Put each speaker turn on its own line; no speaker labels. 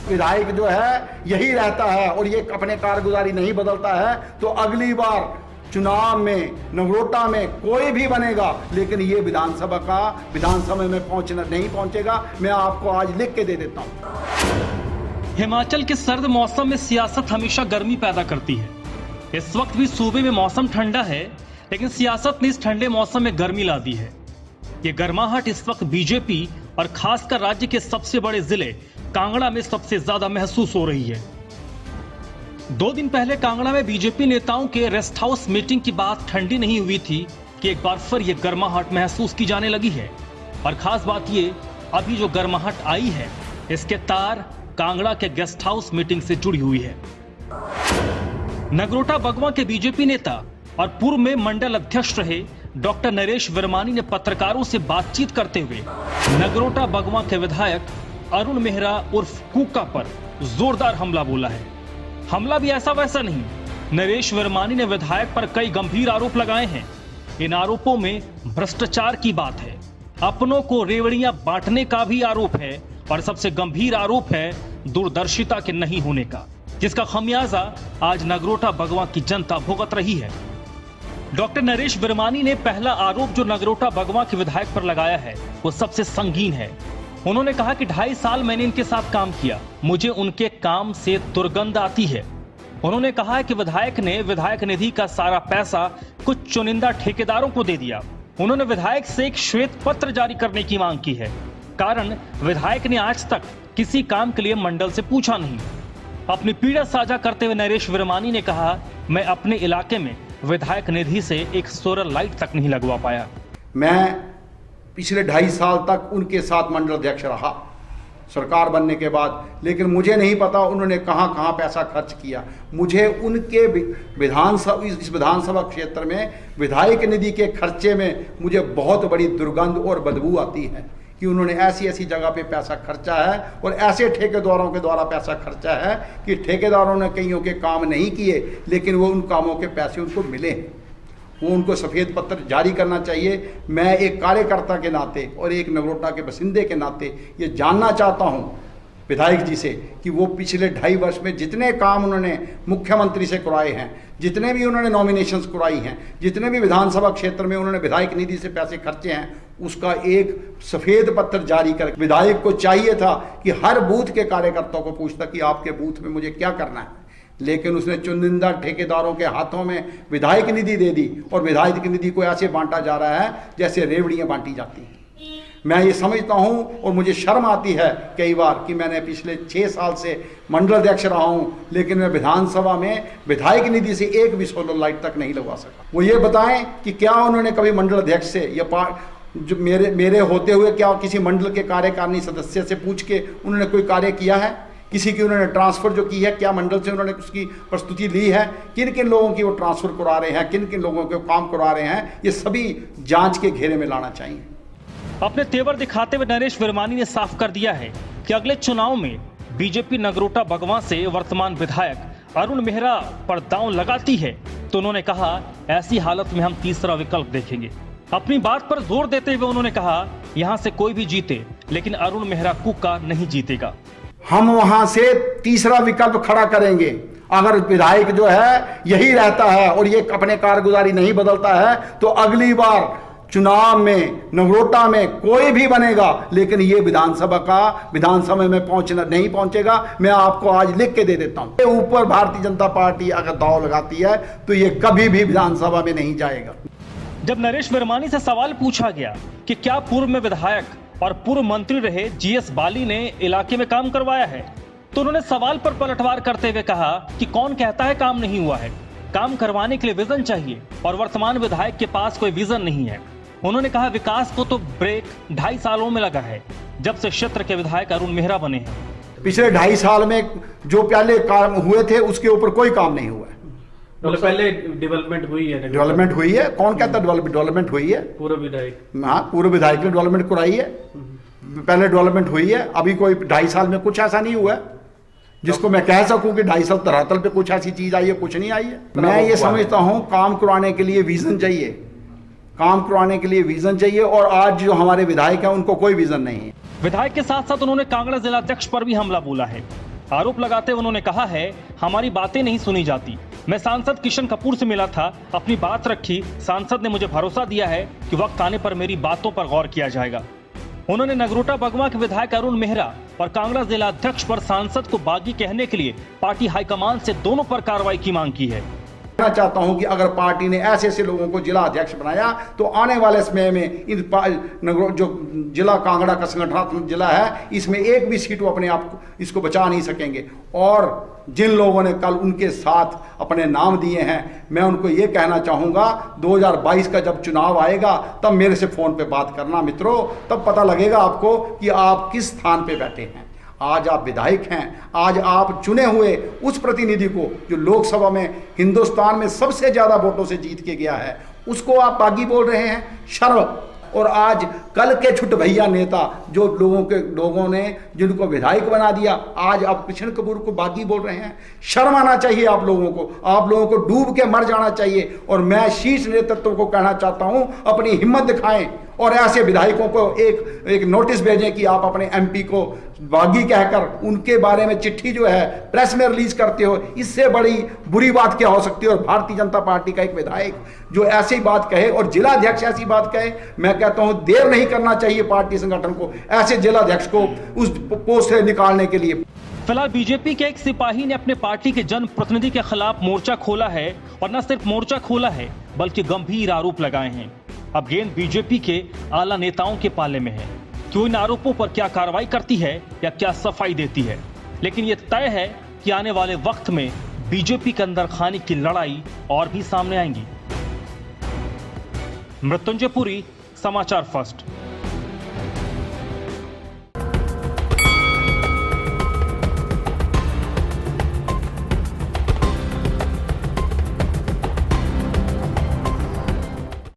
विधायक जो है यही रहता है और ये अपने कारगुजारी नहीं बदलता है तो अगली बार चुनाव में नगरोटा में कोई भी बनेगा, लेकिन ये विधानसभा में पहुंचना नहीं पहुंचेगा। मैं आपको आज लिख के दे देता हूं।
हिमाचल के सर्द मौसम में सियासत हमेशा गर्मी पैदा करती है। इस वक्त भी सूबे में मौसम ठंडा है, लेकिन सियासत ने इस ठंडे मौसम में गर्मी ला दी है। ये गर्माहट इस वक्त बीजेपी और खासकर राज्य के सबसे बड़े जिले कांगड़ा में सबसे ज्यादा महसूस हो रही है। 2 दिन पहले कांगड़ा में बीजेपी नेताओं के रेस्ट हाउस मीटिंग की बात ठंडी नहीं हुई थी कि एक बार फिर यह गर्माहट महसूस की जाने लगी है। और खास बात ये, अभी जो गर्माहट आई है इसके तार कांगड़ा के गेस्ट हाउस मीटिंग से जुड़ी हुई है। नगरोटा बगवां के बीजेपी नेता और पूर्व में मंडल अध्यक्ष रहे डॉक्टर नरेश वर्मानी ने पत्रकारों से बातचीत करते हुए नगरोटा बगवां के विधायक अरुण मेहरा उर्फ कुका पर जोरदार हमला बोला है। हमला भी ऐसा वैसा नहीं, नरेश वर्मानी ने विधायक पर कई गंभीर आरोप लगाए हैं। इन आरोपों में भ्रष्टाचार की बात है, अपनों को रेवड़ियां बांटने का भी आरोप है और सबसे गंभीर आरोप है दूरदर्शिता के नहीं होने का, जिसका खमियाजा आज नगरोटा बगवां की जनता भुगत रही है। डॉक्टर नरेश वर्मानी ने पहला आरोप जो नगरोटा बगवां के विधायक पर लगाया है वो सबसे संगीन है। उन्होंने कहा कि 2.5 साल मैंने इनके साथ काम किया, मुझे उनके काम से दुर्गंध आती है। उन्होंने कहा है कि विधायक ने विधायक निधि का सारा पैसा कुछ चुनिंदा ठेकेदारों को दे दिया। उन्होंने विधायक से एक श्वेत पत्र जारी करने की मांग की है, कारण विधायक ने आज तक किसी काम के लिए मंडल से पूछा नहीं। अपनी पीड़ा साझा करते हुए नरेश वर्मानी ने कहा, मैं अपने इलाके में विधायक निधि से एक सोलर लाइट तक नहीं लगवा पाया।
मैं पिछले 2.5 साल तक उनके साथ मंडल अध्यक्ष रहा सरकार बनने के बाद, लेकिन मुझे नहीं पता उन्होंने कहां कहां पैसा खर्च किया। मुझे उनके इस विधानसभा क्षेत्र में विधायक निधि के खर्चे में मुझे बहुत बड़ी दुर्गंध और बदबू आती है कि उन्होंने ऐसी ऐसी जगह पे पैसा खर्चा है और ऐसे ठेकेदारों के द्वारा पैसा खर्चा है कि ठेकेदारों ने कईयों के काम नहीं किए, लेकिन वो उन कामों के पैसे उनको मिले। वो उनको सफ़ेद पत्र जारी करना चाहिए। मैं एक कार्यकर्ता के नाते और एक नगरोटा के बसिंदे के नाते ये जानना चाहता हूँ विधायक जी से कि वो पिछले 2.5 वर्ष में जितने काम उन्होंने मुख्यमंत्री से कराए हैं, जितने भी उन्होंने नॉमिनेशंस कराई हैं, जितने भी विधानसभा क्षेत्र में उन्होंने विधायक निधि से पैसे खर्चे हैं, उसका एक सफ़ेद पत्र जारी कर। विधायक को चाहिए था कि हर बूथ के कार्यकर्ताओं को पूछता कि आपके बूथ में मुझे क्या करना है, लेकिन उसने चुनिंदा ठेकेदारों के हाथों में विधायक निधि दे दी और विधायक निधि को ऐसे बांटा जा रहा है जैसे रेवड़ियाँ बांटी जाती हैं। मैं ये समझता हूं और मुझे शर्म आती है कई बार कि मैंने पिछले 6 साल से मंडल अध्यक्ष रहा हूं, लेकिन मैं विधानसभा में विधायक निधि से एक भी सोलर लाइट तक नहीं लगवा सका। वो ये बताएं कि क्या उन्होंने कभी मंडल अध्यक्ष से या जो मेरे होते हुए क्या किसी मंडल के कार्यकारिणी सदस्य से पूछ के उन्होंने कोई कार्य किया है? किसी की उन्होंने ट्रांसफ़र जो की है, क्या मंडल से उन्होंने उसकी प्रस्तुति ली है? किन किन लोगों की वो ट्रांसफ़र करा रहे हैं, किन किन लोगों के काम करा रहे हैं, ये सभी जांच के घेरे में लाना चाहिए।
अपने तेवर दिखाते हुए नरेश वर्मानी ने साफ कर दिया है कि अगले चुनाव में बीजेपी नगरोटा बगवां से वर्तमान विधायक अरुण मेहरा पर दांव लगाती है तो उन्होंने कहा, ऐसी हालत में हम तीसरा विकल्प देखेंगे। अपनी बात पर जोर देते हुए उन्होंने कहा, यहां से कोई भी जीते लेकिन अरुण मेहरा कुका नहीं जीतेगा।
हम वहां से तीसरा विकल्प खड़ा करेंगे। अगर विधायक जो है यही रहता है और ये अपने कारगुजारी नहीं बदलता है तो अगली बार चुनाव में नगरोटा में कोई भी बनेगा, लेकिन ये विधानसभा में पहुंचना नहीं पहुंचेगा। मैं आपको आज लिख के दे देता हूं। ऊपर भारतीय जनता पार्टी अगर दांव लगाती है तो ये कभी भी विधानसभा में नहीं जाएगा।
जब नरेश वर्मानी से सवाल पूछा गया कि क्या पूर्व में विधायक और पूर्व मंत्री रहे GS बाली ने इलाके में काम करवाया है, तो उन्होंने सवाल पर पलटवार करते हुए कहा कि कौन कहता है काम नहीं हुआ है, काम करवाने के लिए विजन चाहिए और वर्तमान विधायक के पास कोई विजन नहीं है। उन्होंने कहा, विकास को तो ब्रेक 2.5 सालों में लगा है जब से क्षेत्र के विधायक अरुण मेहरा बने हैं।
पिछले 2.5 साल में जो पहले काम हुए थे उसके ऊपर कोई काम नहीं हुआ है।
मतलब पहले डेवलपमेंट हुई है?
डेवलपमेंट हुई है, कौन कहता डेवलपमेंट हुई है?
पूर्व विधायक,
हाँ, पूर्व विधायक ने डेवलपमेंट कराई है, पहले डेवलपमेंट हुई है। अभी कोई 2.5 साल में कुछ ऐसा नहीं हुआ है जिसको मैं कह सकूं कि 2.5 साल धरातल पे कुछ ऐसी चीज आई है, कुछ नहीं आई है। मैं ये समझता हूं काम कराने के लिए विजन चाहिए, काम करवाने के लिए विजन चाहिए और आज जो हमारे विधायक हैं उनको कोई विजन नहीं है।
विधायक के साथ साथ उन्होंने कांगड़ा जिला अध्यक्ष पर भी हमला बोला है। आरोप लगाते हुए उन्होंने कहा है, हमारी बातें नहीं सुनी जाती। मैं सांसद किशन कपूर से मिला था, अपनी बात रखी। सांसद ने मुझे भरोसा दिया है कि वक्त आने पर मेरी बातों पर गौर किया जाएगा। उन्होंने नगरोटा बगवां के विधायक अरुण मेहरा और कांगड़ा जिला अध्यक्ष पर सांसद को बागी कहने के लिए पार्टी हाईकमान से दोनों पर कार्रवाई की मांग की है।
कहना चाहता हूं कि अगर पार्टी ने ऐसे ऐसे लोगों को जिला अध्यक्ष बनाया तो आने वाले समय में इन जो जिला कांगड़ा का संगठनात्मक जिला है, इसमें एक भी सीट वो अपने आप को इसको बचा नहीं सकेंगे। और जिन लोगों ने कल उनके साथ अपने नाम दिए हैं, मैं उनको ये कहना चाहूँगा 2022 का जब चुनाव आएगा तब मेरे से फ़ोन पे बात करना मित्रों, तब पता लगेगा आपको कि आप किस स्थान पे बैठे हैं। आज आप विधायक हैं, आज आप चुने हुए उस प्रतिनिधि को जो लोकसभा में हिंदुस्तान में सबसे ज़्यादा वोटों से जीत के गया है, उसको आप बागी बोल रहे हैं। शर्म। और आज कल के छुट भैया नेता जो लोगों ने जिनको विधायक बना दिया, आज आप किशन कपूर को बागी बोल रहे हैं। शर्म आना चाहिए आप लोगों को डूब के मर जाना चाहिए। और मैं शीर्ष नेतृत्व को कहना चाहता हूं, अपनी हिम्मत दिखाएं और ऐसे विधायकों को एक नोटिस भेजें कि आप अपने एमपी को बागी कहकर उनके बारे में चिट्ठी जो है प्रेस में रिलीज करते हो। इससे बड़ी बुरी बात क्या हो सकती है। और भारतीय जनता पार्टी का एक विधायक जो ऐसी बात कहे और जिला अध्यक्ष ऐसी बात कहे, मैं कहता हूं देर नहीं करना चाहिए पार्टी संगठन को ऐसे जिला अध्यक्ष को उस पोस्ट से निकालने के लिए।
फिलहाल बीजेपी के एक सिपाही ने अपने पार्टी के जन प्रतिनिधि के खिलाफ मोर्चा खोला है और न सिर्फ मोर्चा खोला है बल्कि गंभीर आरोप लगाए हैं। अब गेंद बीजेपी के आला नेताओं के पाले में है कि इन आरोपों पर क्या कार्रवाई करती है या क्या सफाई देती है। लेकिन यह तय है कि आने वाले वक्त में बीजेपी के अंदर खाने की लड़ाई और भी सामने आएंगी। मृत्युंजय पुरी, समाचार फर्स्ट।